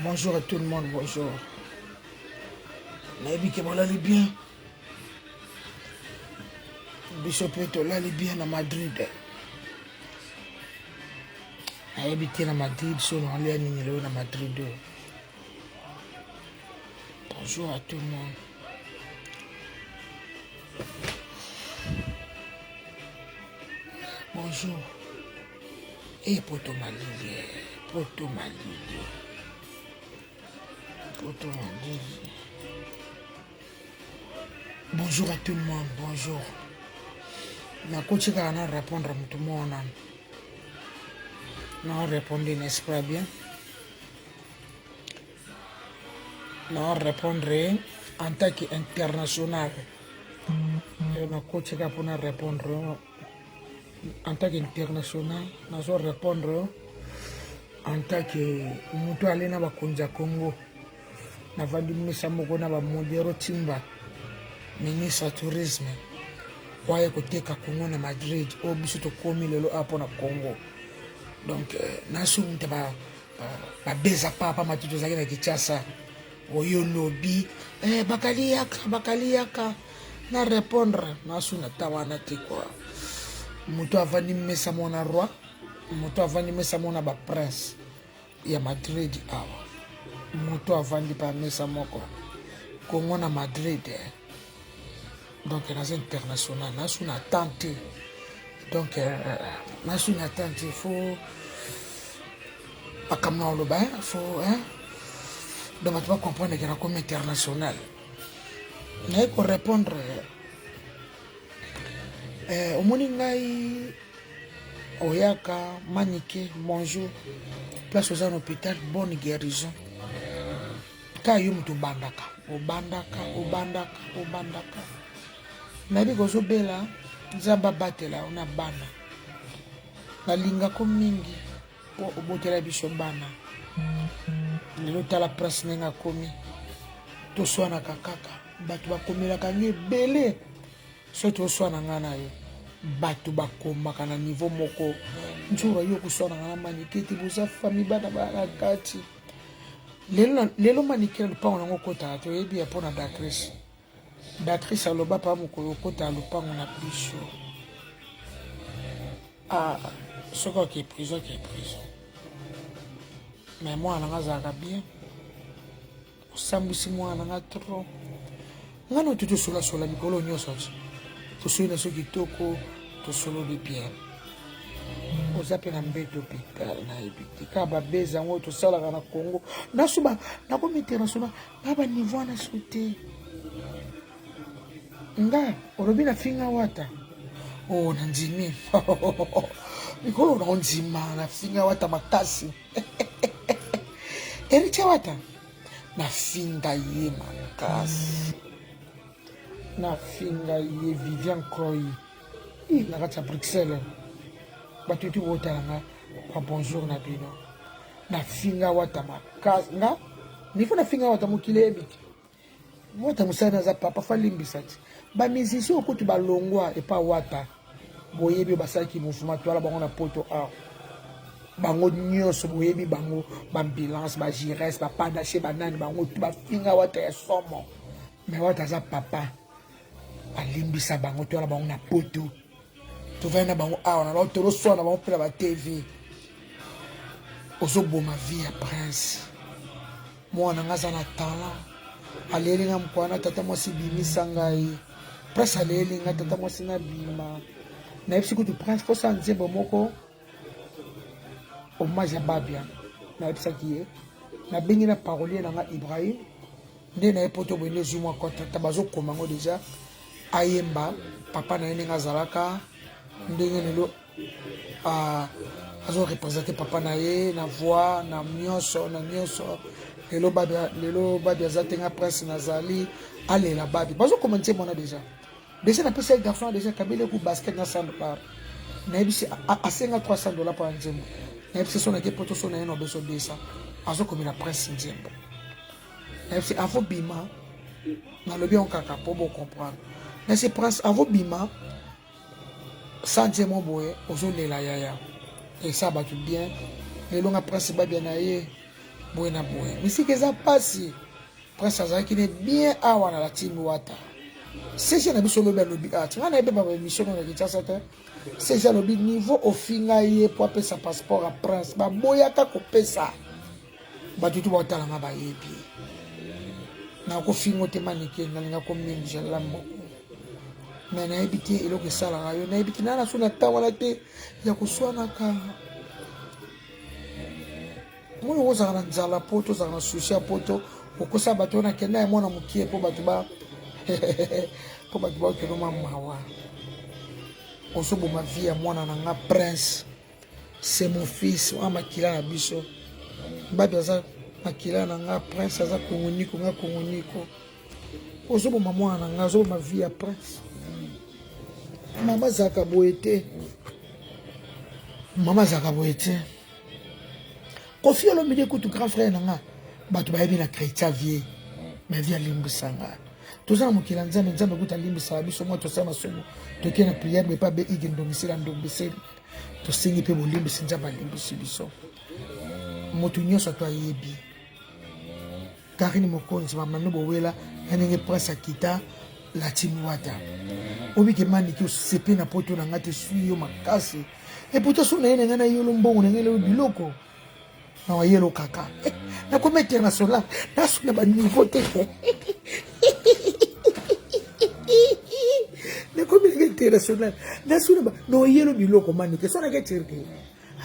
Bonjour à tout le monde, bonjour. Nabi Kemola est bien. Bishop Etola est bien à Madrid. Nabi à Madrid, sur l'enlève à Madrid. Bonjour à tout le monde. Bonjour. Et Poto Malili. Poto Malili. Poto Malili. Bonjour à tout le monde, bonjour. Na coach va répondre à tout le monde. Non, répondez, n'est-ce pas bien? Non, répondre en tant qu'international. Na coach va répondre en tant qu'international. Nous allons répondre en tant que nous allons na bakonza Congo. Na vandi misa moko na ba modero timba. Ministre tourisme. Waye koteka Congo na Madrid. O biso to komi lelo apo na Congo. Donc nasu nte ba beza papa matuto zaki na Kinshasa. Oyo lobby bakaliaka na répondre nasu na tawana te quoi. Muto avandi mesa mona roi, muto avandi mesa mona ba prince ya Madrid awa. Muto avandi pa mesa moko Congo na Madrid. Donc dans international nasu na tante. Donc nasu na tante il faut akamna lo ba faut donc tu vas comprendre que la comme international. Mais pour répondre au moningai oyaka manike bonjour place aux hôpital bonne guérison. Ka yo mutu bandaka obandaka nabi gozo bela nzamba batela ona bana nalinga ko mingi po obotela biso bana lelo tala presse nenga komi to swana kakaka batu bakomela kangi belé so to swana ngana yo batu bakoma kana niveau moko njura yo kuswana ngana maniketi buza fami bana bana kati lelo manikela lupango nango kota to yebi apona Datrice aloba pa mokolo kota lupango na biso soko ki prison mais moi nanga zaka bien osambisi moi nanga trop ngano tutu sola mikolo nyoso to soina so kitoko to solo de bien ozape na mbeto hôpital na ebitika ba beza ngo to sala na Congo nasuba na ko international baba niveau na soute nga orobi na finga wata oh na nzimi mikolo na nzima na finga wata makasi Ericha wata na finga ye makasi na finga ye Vivian Croy na kata Bruxelles batuti wota nga kwa bonjour na bino na finga wata makasi nga nifo na finga wata mukile ebiti wata musana za papa falimbisati ba musicien okuti balongwa epa wata boyebi basaki mouvement toala bango na poto a bango nyonso boyebi bango bambulance ba gires ba padache banani bango ba finga wata ya somo mais wata za papa alimbisa bango toala bango na poto to vena bango a na lo so na bango pela ba TV ozo boma vie ya prince mwana ngaza na talent alelinga mkwana tata mwasi bimisa ngai presse alelinga tata mwasi na bima na yebisi kutu prince posa nzembo moko hommage ya babia na yebisaki ye na bengi na parolier na nga Ibrahim nde na ye poto boyende zwi mwa kontata bazokoma ngo deja ayemba papa na ye ndenge azalaka ndenge lelo azo représenter papa na ye na voix na nyonso lelo babi aza tenga prince nazali alela babi bazokoma nzembo na deja na pesa ya garçon déjà kabele ku basket na $100 na yebisi asenga $300 pa nzembo na yebisi so na ke poto so na yeno beso desa azokomela prince nzembo na yebisi avo bima na lobi on kaka po bo comprendre na se prince avo bima sans nzembo boye ozolela yaya et ça batu bien lelo nga prince babia na ye Buena boy. Mais si que ça passe, Prince Azaki est bien awa na la team Wata. C'est ça na biso lobe lobi art. On a pas émission na kitasa te. C'est ça lobi niveau au fingaye pour appeler sa passeport à Prince. Ba boya ka ko pesa. Ba tutu ba tala nga ba yebi. Na ko fingo te manike na linga ko mingi jalambo. Mais na ebité eloko sala rayo na ebité na suna tawala te ya kuswana ka. Moi ozala nzala poto ozala sushi ya poto okosa bato na kenda ya mwana mukie po bato ba po bato ba keno mawa osobo ma vie ya mwana na nga Prince c'est mon fils wa makila na biso babi aza makila na nga Prince aza kongoniko nga kongoniko osobo ma mwana na nga osobo ma vie ya Prince mama zaka boete Kofi Olomide kutu grand frère nanga bato ba yebi na chrétien vie mais via limbisanga tozana mokila nzambe nzambe kuta limbisa biso mo to sama somo to kena prière mais pas be igi ndomisela ndomisela to singi pe bolimbisa nzambe limbisi biso moto nyonso to yebi Karine Mokonzi mama no bowela nenge Prince Akita la team Wata obi ke mani ki sepe na poto na ngate suyo makasi et pourtant so na yena na yolo mbongo na ngelo biloko na wa yelo kaka na ko international na suna ba niveau te na ko international na suna ba no yelo biloko mani ke so na ke tirki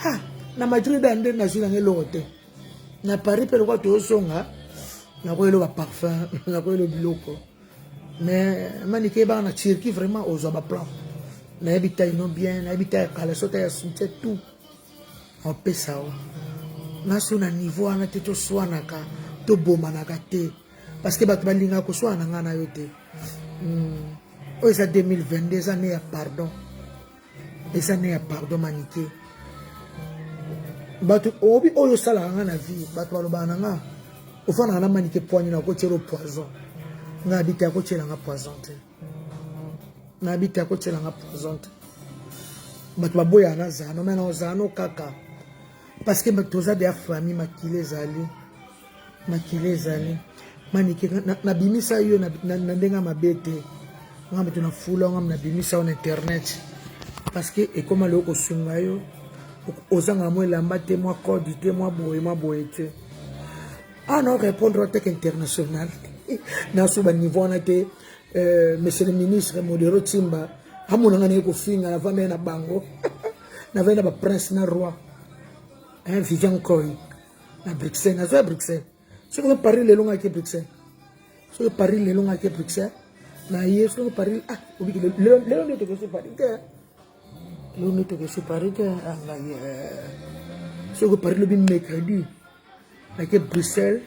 ha na Madrid ande na suna ngelo te na Paris pe ko to songa na ko yelo ba parfum na ko yelo biloko mais mani ke ba na tirki vraiment aux ba plan na habita ino bien na habita kala sota ya sunte tout on peut ça naso na niveau ana te to swanaka to bomanaka te parce que bato balinga ko swana ngana yo te o esa 2022 eza ne ya pardon manike bato obi oyo sala nga na vie bato baloba na nga ofana na manike poigne na ko tiro poison nga habita ko tira nga poison te na habita ko tira nga poison te bato baboya na zano mena ozano kaka parce que toza de famille makile zali manike na bimisa yo na ndenga mabete ngam tuna fula ngam na bimisa on internet parce que et comme le ko sunga yo ozanga mo lamba te mo code te mo boye te non répondre au tech international na suba niveau na te monsieur le ministre Modero Timba amona ngane ko finga na vanda na bango na venda ba prince na roi Vivian Koy na Bruxelles na zo Bruxelles so ko Paris le longa ke Bruxelles so Paris le longa ke Bruxelles na yeso Paris obi le longa to ke Paris ke le longa to ke Paris ke anga ye so ko Paris le bin mercredi na ke Bruxelles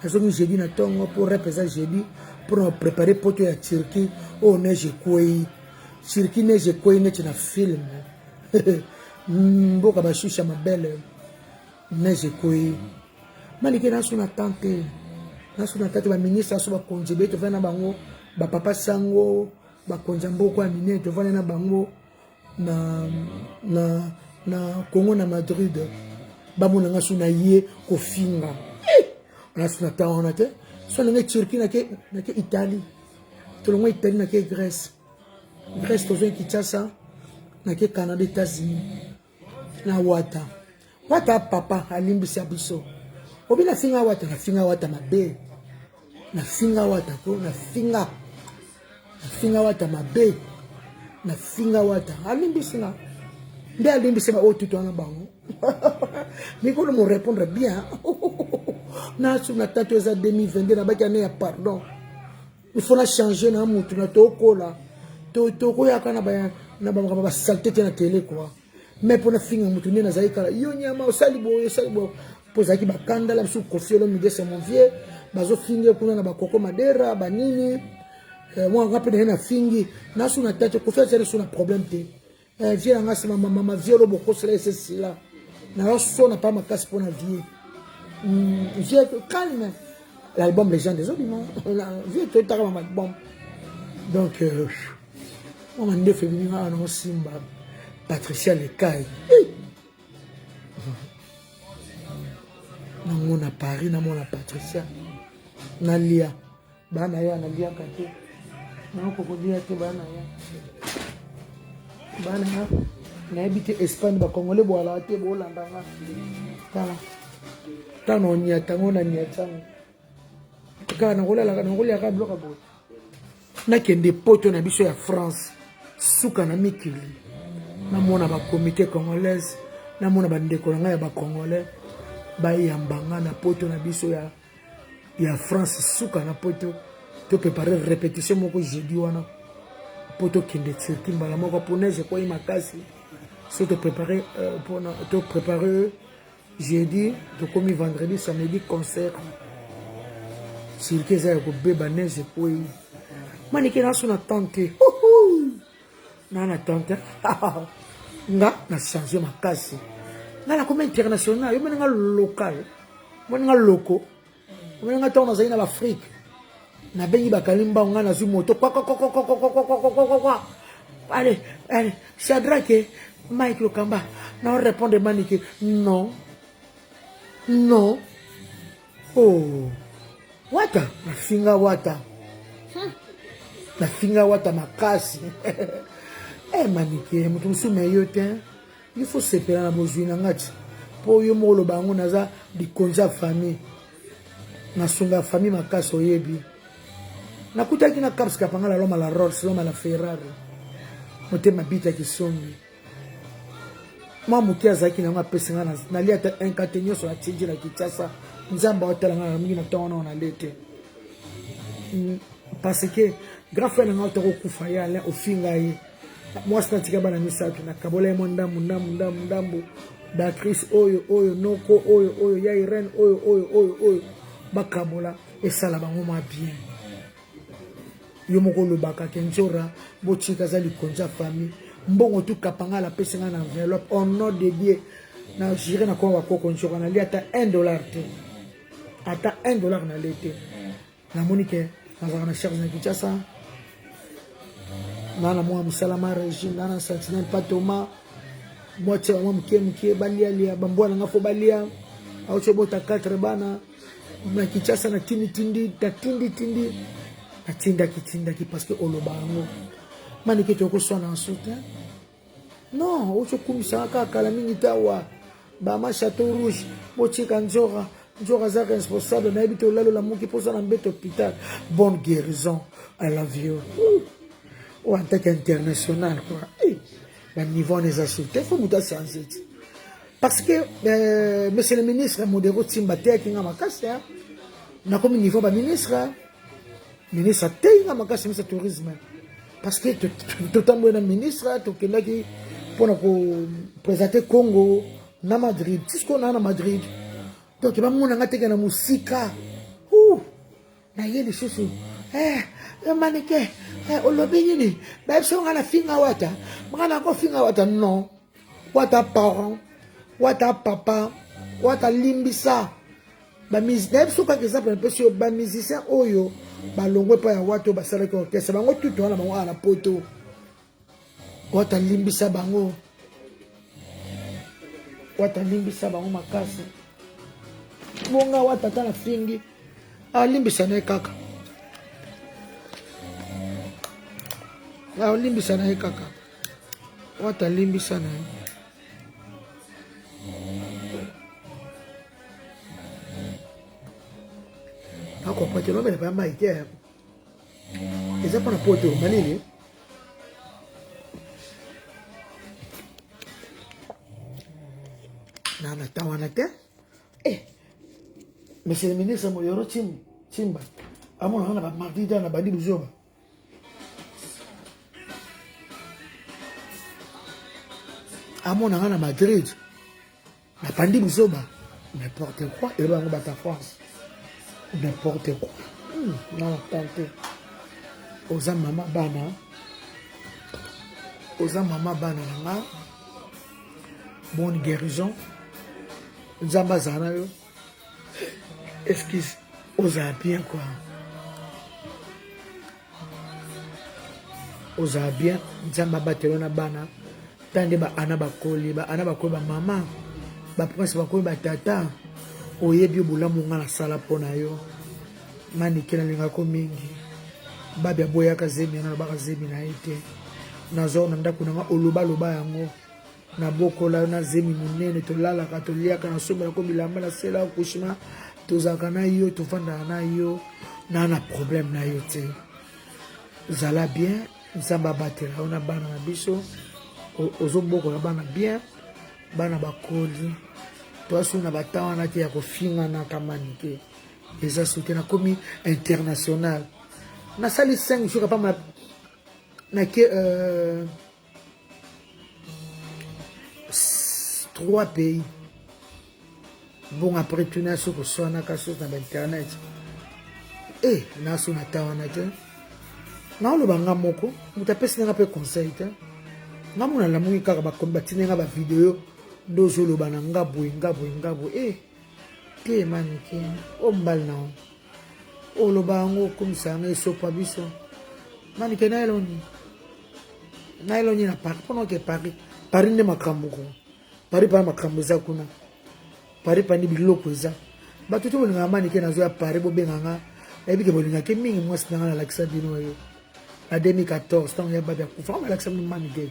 na so jeudi na tongo pour représenter jeudi pour préparer poto ya Turquie o neige koy Turquie neige koy ne na film mboka bashusha mabele neige koy malike na suna tante ba ministre so ba konjebe to vana bango ba papa sango ba konjambo kwa mine to vana na bango na Congo na Madrid ba mona nga suna ye ko finga na suna taona te so na Turquie na ke Italie to longo Italie na ke Grèce to zo Kinshasa na ke Canada États-Unis na Wata papa alimbisa biso obi na finga wata mabe na finga wata ko na finga wata mabe na finga wata alimbisa nde alimbisa ba otuto na bango mikolo mo répondre bien na suna tato za 2022 na baki ane ya pardon il faut la changer na mutu na tokola to ko yakana ba salté na télé quoi mais pour na finga mutu nena zaika yo nyama osali bo poza ki bakanda la su Kofi Olomide c'est mon vieux bazo finga kuna na bakoko madera banini moi ngape na fingi na suna tete Kofi c'est sur un problème te vieux nga c'est mama vieux lo boko c'est là na so na pas ma casse pour na vie vieux calme l'album Les gens des autres non vieux tout ta ma album donc on a fait venir à nos Simba Patricia Lekai namona Paris namona Patricia nalia bana ya nalia kate nako kolia te bana ya na habité Espagne ba congolais boala te bolanda nga tala tano nyata ngona nyata kana ngolela ka bloka bo na kende poto na biso ya France suka na mikili namona ba comité congolaise namona ba ndeko nga ya ba congolais ba yambanga na poto na biso ya France suka na poto to préparer répétition moko jeudi wana poto kende circuit mbala moko pour neige ko makasi so te préparer pour te préparer jeudi to komi vendredi samedi concert circuit za ko beba neige ko mani ke na suna tante na tante nga na changer makasi nga na comme international yo menga local menga loko menga tona zaina l'Afrique na bengi bakalimba nga na zu moto kwa allez Shadrake Mike Lokamba na répondre manike non oh wata na finga wata makasi manike mutu musume yote il faut séparer na bozwi na ngati po yo molo bango naza dikonza famille na sunga famille makasi oyebi nakutaki na Caps kapanga la loma la Rolls loma la Ferrari motema bita kisongi mwa muki azaki na ngapesi ngana nalia ta enkate nyoso na tindi na Kinshasa nzamba otala ngana mingi na tona na lete parce que grand frère nga otako kufa ya la ofinga yi moi c'est tika bana misatu na kabola mo ndambu d'actrice oyo noko oyo ya Irene oyo bakabola esala bango ma bien yo moko lobaka kenjora bochika za likonza famille mbongo tu kapanga la pesa na enveloppe au nom de Dieu na jire na kwa ko konjora na li ata $1 te ata $1 na lete na monike na charge na Kinshasa na mwa musalama régime na sentinelle patoma moi tse mwa mke balia bambwana ngafo balia au chobota 4 bana na Kinshasa na tindi atindaki parce que olobango manike toko sona en soutien non ocho kumisa kaka la mingi tawa ba ma château rouge bochika nzora za responsable na ebito lalo la muki posa na mbeto hôpital bonne guérison I love you ou en tant qu'international quoi le niveau des insultes faut muta changer parce que monsieur le ministre Modero Timbaté qui nga makasi na comme niveau ba ministre tenga makasi ministre tourisme parce que totambo na ministre to kendaki pour présenter Congo na Madrid tisco na Madrid donc ba mona ngate na musika na yeli susu manike olobini ba songa na finga wata mwana ko finga wata non wata parent wata papa wata limbisa ba musicien soka que ça pour un peu sur ba musicien oyo balongwe pa ya watu basala ko orchestre bango tutu wana bango ala poto wata limbisa bango makasi bonga wata tala fingi alimbisa na kaka wata limbisa na ako pati no mele pa maike eza pana poto manini na tawana te monsieur le ministre Moyoro Chimba amona na ba mardi na bandi buzoba amona na Madrid na bandi buzoba n'importe quoi et ba ngba ta France n'importe quoi non tante oza mama bana nanga bonne guérison nzamba zana yo excuse oza bien quoi oza bien nzamba batelo na bana tande ba ana bakoli ba mama ba prince bakoli ba tata oyebi bulamu nga na sala pona yo manike nalinga ko mingi babi aboyaka zemi na baka zemi na ite nazo na ndako na oloba yango na bokola na zemi munene tolalaka toliaka na sombela ko bilamba na sela kushima tozaka na yo tofanda na yo na problème na yo te zala bien nzamba batela ona bana na biso ozobokola bana bien bana bakoli toasu na batawa na te ya kofinga na kamani te eza soute na komi international nasali 5 jours pa na ke 3 pays bon après tu n'as sur so na ka sur na internet na so na tawa na te na lo banga moko mutapesi nga pe conseil te nga mona la mungi kaka ba combatine nga ba video ndozo lo bana ngabo te manike o mbal na o lo bango kumisa nga so pa biso manike na eloni na park pono ke pari ne makambo ko pari pa makambo za kuna pari pa ni biloko za bato to nga manike na zo ya pari bo benga nga ebike bolinga ke mingi mwasi na la laksa bino yo na 2014 tant ya babia ku fa laksa mi manike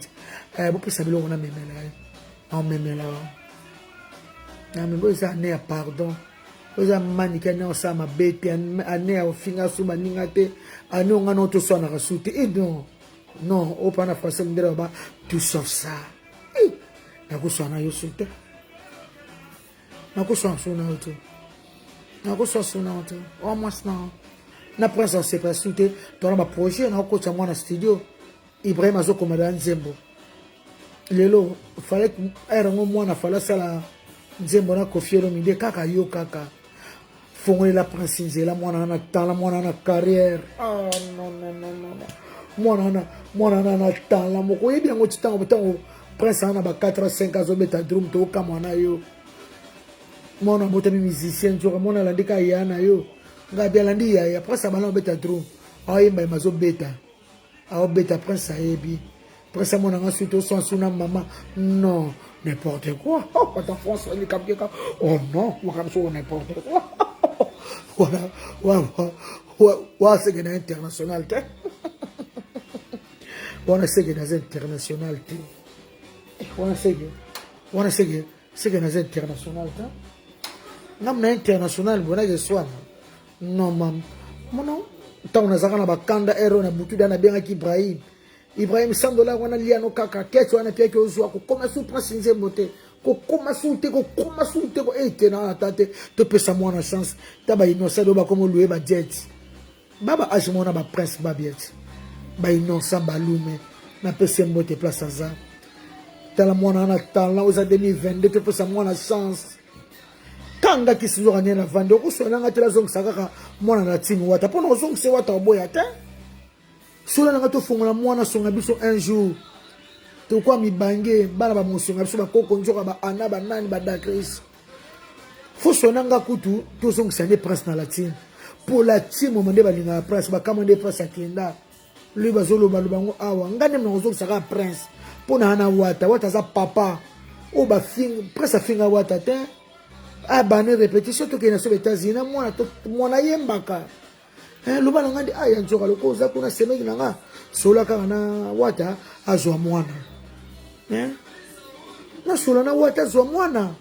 bo pesa biloko na memela na membo za ne ya pardon oza manike na osama bete ane ya ofinga suba ninga te ane onga no to so na kasute non au pana français ndera ba tu sauf ça na ko so na yo sute na ko so na auto o mas na prince c'est pas sute to na ba projet na ko tsamwa na studio Ibrahim azo komanda nzembo lelo fallait era ngo mwana fala sala nzembo na kofielo mide kaka yo kaka fongola la prince nzela mwana na tala mwana na carrière non mwana na tala moko yebi yango titango botango prince ana ba 4 5 azo beta drum to kama na yo mwana botami musicien nzoka mwana landika yana yo ngabi alandi ya prince abana beta drum ayemba mazo beta prince ayebi prince mwana nga suite au sens na mama non n'importe quoi quand en France il capte oh non moi comme ça n'importe quoi voilà c'est que international te wana c'est que dans international te wana c'est que dans international te namna international bona ke swana non mam mono tant na zakana bakanda ero na butu dana bien ki Ibrahim $100 wana liano kaka kecho wana pia ke ozwa ko koma su prince nzembo te ko koma su te ko ete na tate to pesa mwana chance taba inosa do ba komo louer ba jet baba ajmona ba prince babiet ba inosa balume na pesa mbote place aza tala mwana na tala oza 2022 to pesa mwana chance kanga kisizo kanya na vando ko so na tela zong sakaka mwana na tini wata pona zong se wata boya te sola na to fongola mwana songa biso un jour to kwa mibange bana ba mosonga biso ba koko njoka ba ana ba nani ba dakris fo sona nga kutu to songa sane prince na latine pour la team momande ba linga prince ba kamande prince akenda lui bazolo ba lubango awa ngane mna ozonga saka prince pona ana wata za papa o ba fing prince afinga wata te abane répétition to kena so États-Unis mwana yembaka luba na ngandi aya nzoka loko za kuna semeki na nga sola kaka na wata azwa mwana na sola na wata azwa mwana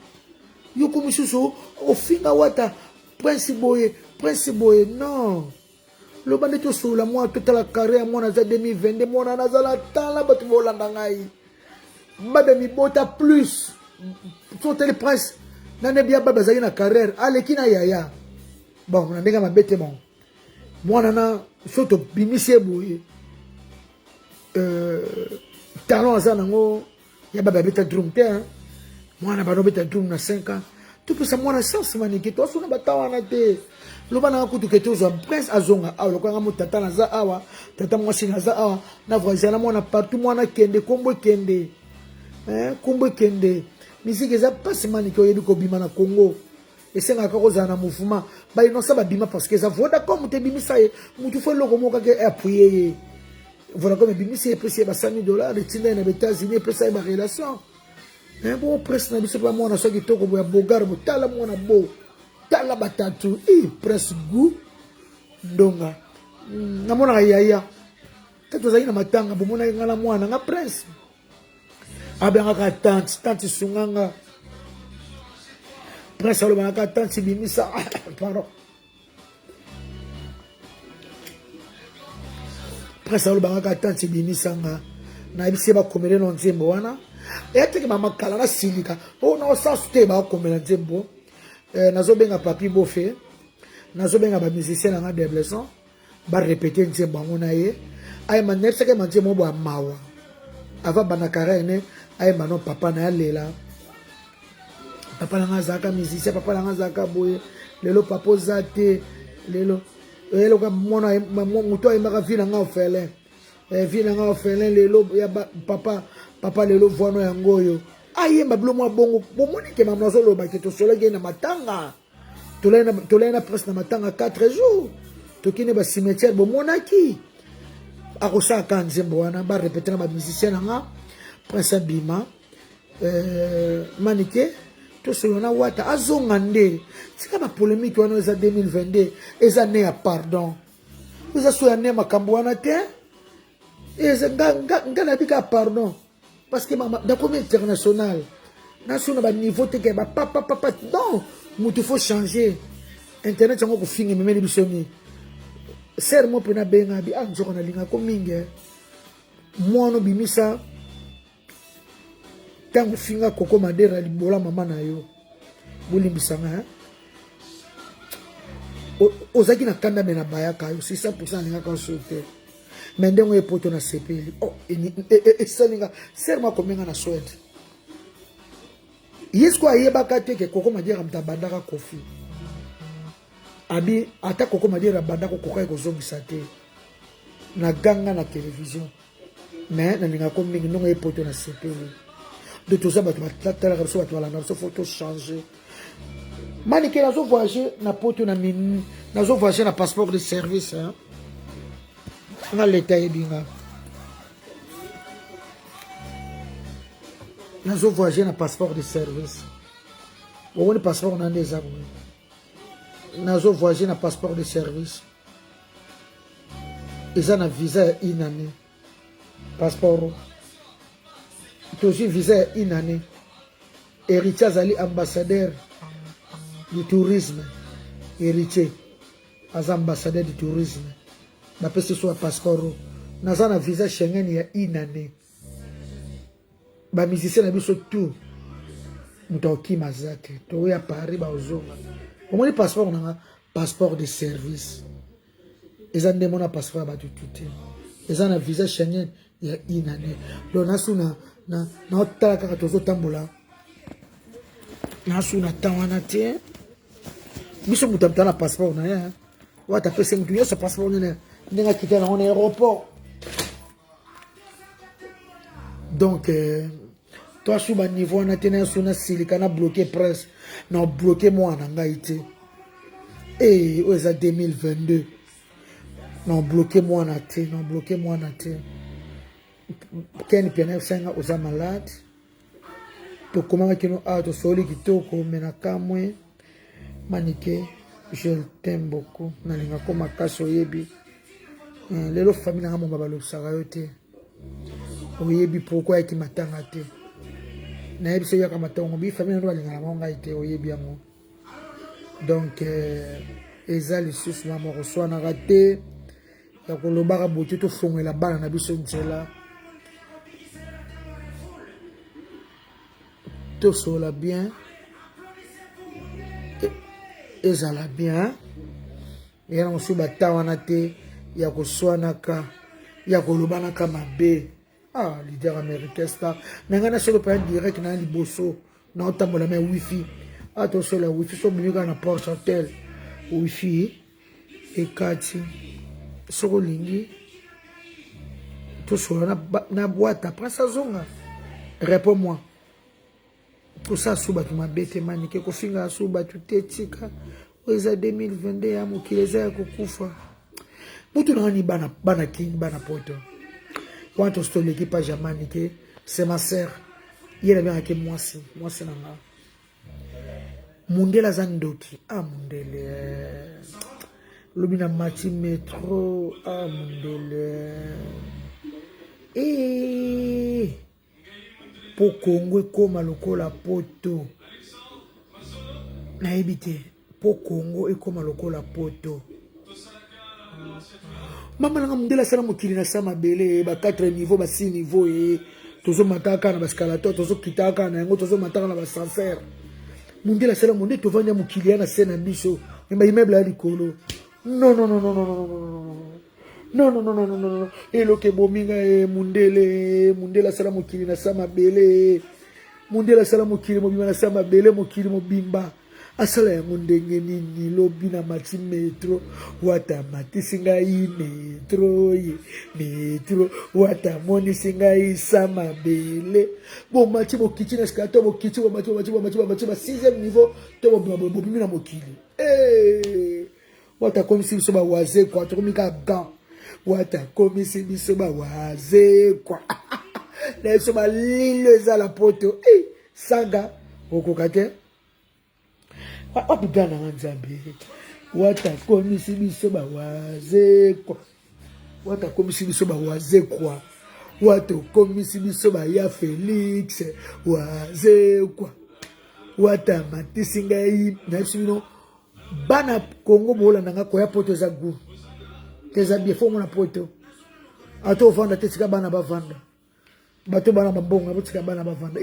yuko misusu ofinga wata prince boye non luba ndeto sola mwana totala carrière mwana za 2022 mwana nazala tala batu bolanda ngai babe mi bota plus totele prince nane bia baba zaki na carrière aleki na yaya bon na ndenge mabete bon mwana na soto bimisie boye talon aza nango ya baba beta drum te mwana bano beta drum na 5 ans tu pesa mwana chance maniki to sona batawa na te loba na kutu ke tozo prince azonga awa lokanga mutata na za awa tata mwasi na za awa na voisin na mwana partout mwana kende kombo kende misiki za passe maniki oyebi ko bima na Congo esenga ka kozana na mouvement ba inosa ba bima parce que ça voda comme te bimisa ye mutu fo loko moka ke appuyer voilà comme bimisa e pesi ba $100 retina na États-Unis pesa ba relation bon presse na biso pa mona so ki toko boya bogar botala mona bo tala batatu presse goût ndonga namona yaya tato zali na matanga bomona ngala mwana nga prince abanga ka tante sunganga prince alo banga ka tante bimisa pardon prince alo banga ka tante bimisa nga na bisi ba komele no nzembo wana eteke mama kala na silika na sa sute ba komela nzembo nazo benga papi bofe nazo benga ba musicien nga de blessant ba répéter nzembo ngona ye ay manetse ke manje mo bo mawa ava banakara ene ay mano papa na lela papa na ngazaka musicien papa na ngazaka boye lelo papa zate lelo ka mona muto ay maka vina nga ofele vina nga ofele lelo ya papa lelo vono ya ngoyo ayemba blomo bongo bomoni ke mama zolo ba ke to solege na matanga tolena presque na matanga 4 jours tokine ba cimetière bomonaki akosaka nzembo wana ba répéter na ba musicien nga prince bima manike to solona wata azonga nde sika ba polémique wana eza 2022 eza ne ya pardon eza so ya ne makambo wana te eza ngana bika pardon parce que dans comme international national ba niveau te ke ba papa non mutu faut changer internet yango ko fingi memeli bisoni ser mo pena benga bi anjoko na linga ko minge mono bimisa tangu finga koko madera libola mama na yo bolimbisanga ozaki na kanda mena bayaka yo 600% linga ka sote mendengo epoto na sepeli esalinga ser mo komenga na Suède yesko ayebaka te ke koko madera mtabandaka kofi abi ata koko madera bandako kokai kozongisa te na ganga na télévision mais na linga ko mingi ndongo epoto na sepeli de tout ça bato batala ka so bato balanga so photo changer manike nazo voyager na poto na min nazo voyager na passeport de service hein na leta yebinga nazo voyager na passeport de service woni passeport na ndeza nazo voyager na passeport de service eza na visa ya une année passeport tozi visa ya une année héritier azali ambassadeur du tourisme héritier aza ambassadeur du tourisme bapesi so ya passeport naza na visa Schengen ya une année bamusicien na biso tout moto okima aza te toya Paris baozonga omoni passeport nanga passeport de service eza nde mona passeport ya bato tuti eza na visa Schengen ya une année donc nasu naotala kaka tozotambola nasu na temps wana te biso moto amutala na passeport na ye wata pese motu nyonso passeport nene ndenge akita nango na aéroport donc toi sur ba niveau wana te na so na silika na bloqué presse na bloqué moi na ngai te oyo eza 2022 na bloqué moi na te na bloqué moi na te ken pena senga oza malade tokomaka kino awa tosoli kitoko me na kamwe manike je t'aime beaucoup nalingako makasi oyebi lelo famille nanga momba balobisaka yo te oyebi pourquoi ayaki matanga te nayebi se yaka matango bi famille nano balingana bango ngai te oyebi yango donc eza lisusu mama koswanaka te ya kolobaka bote tofongwela bana na biso nzela tosola bien ezala bien yana mosusu bata wana te ya koswanaka ya kolobanaka mabe leader américain star na ngai nasolo pa direct na liboso na otambola me wifi tosola wifi so bimika na Port Hotel wifi ekati soko lingi tosola na boîte après ça zonga réponds-moi tout ça sous batu mabete manike kofinga sous batu tetika oza 2022 ya mokili eza ya kokufa mutu nani bana king bana poto quand on se l'équipe à Jamanike c'est ma sœur il est bien avec moi nanga Mundela Zandoki. Ah, Mundele. Lobina Mati Metro. Ah, Mundele. Eh. Po Congo koma lokola poto. Na ebite. Po Congo ekoma lokola poto. Mama nanga Mundela sala mokili na sama bele. Ba 4 niveaux, ba 6 niveaux. Tozo mataka na baskalator. Tozo kitaka na yango. Tozo mataka na basanfer. Mundela sala monde tovanya mokili na sena biso. Mba immeuble ya likolo. Non. Non. Eloke bominga Mundela sala mokili na sama bele. Mundela sala mokili mobimba na sama bele mokili mobimba. Asala ya ndenge nini lobi na mati metro wata matisi ngai metro wata monisi ngai sama bele. Bon mati bokichi na skata bokichi ba 6e niveau to bobimi na mokili. Wata komisi biso ba waze kwa to komika gan. Wata komisi biso ba waze kwa. Na biso ba lilo za la poto. Sanga okokate. Wapigana nganzambe. Wata komisi biso ba waze kwa. Wata komisi biso ba waze kwa. Wata komisi biso ba ya Felix waze kwa. Wata matisi ngai na biso bana Congo bola nanga ko ya poto za gu. Teza bien fo mona poto. Ato vanda tesika bana bavanda. Bato bana babonga botika bana bavanda.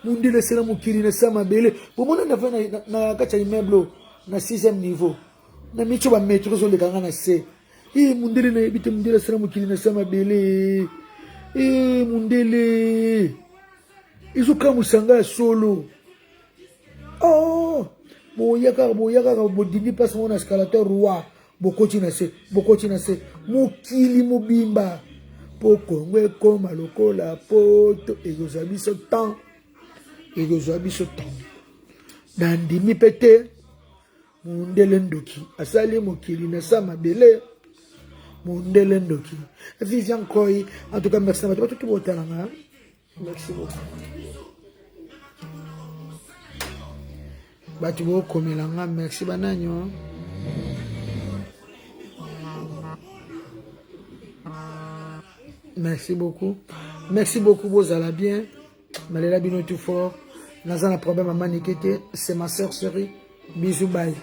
Mundele sela mokili na sama bele. Bomona na vana na kacha immeuble na 6e niveau. Na micho ba metro zo le kanga na C. Mundele na ebite Mundele sela mokili na sama bele. Mundele. Izuka musanga solo. Oh, boyaka bodini passe mon escalator roi. Bokoti na C. Mokili mobimba. Po Congo koma lokola poto egozabiso temps. Nandimi pete Mundele ndoki asali mokili na sama bele. Mundele ndoki Vivian Koy. En tout cas merci à tout botalanga. Merci beaucoup. Batu bo komelanga merci bananyo. Merci beaucoup. Bozala bien. Malela bino tout fort. Naza na problème à manikete. C'est ma soeur chérie. Bisous, bye.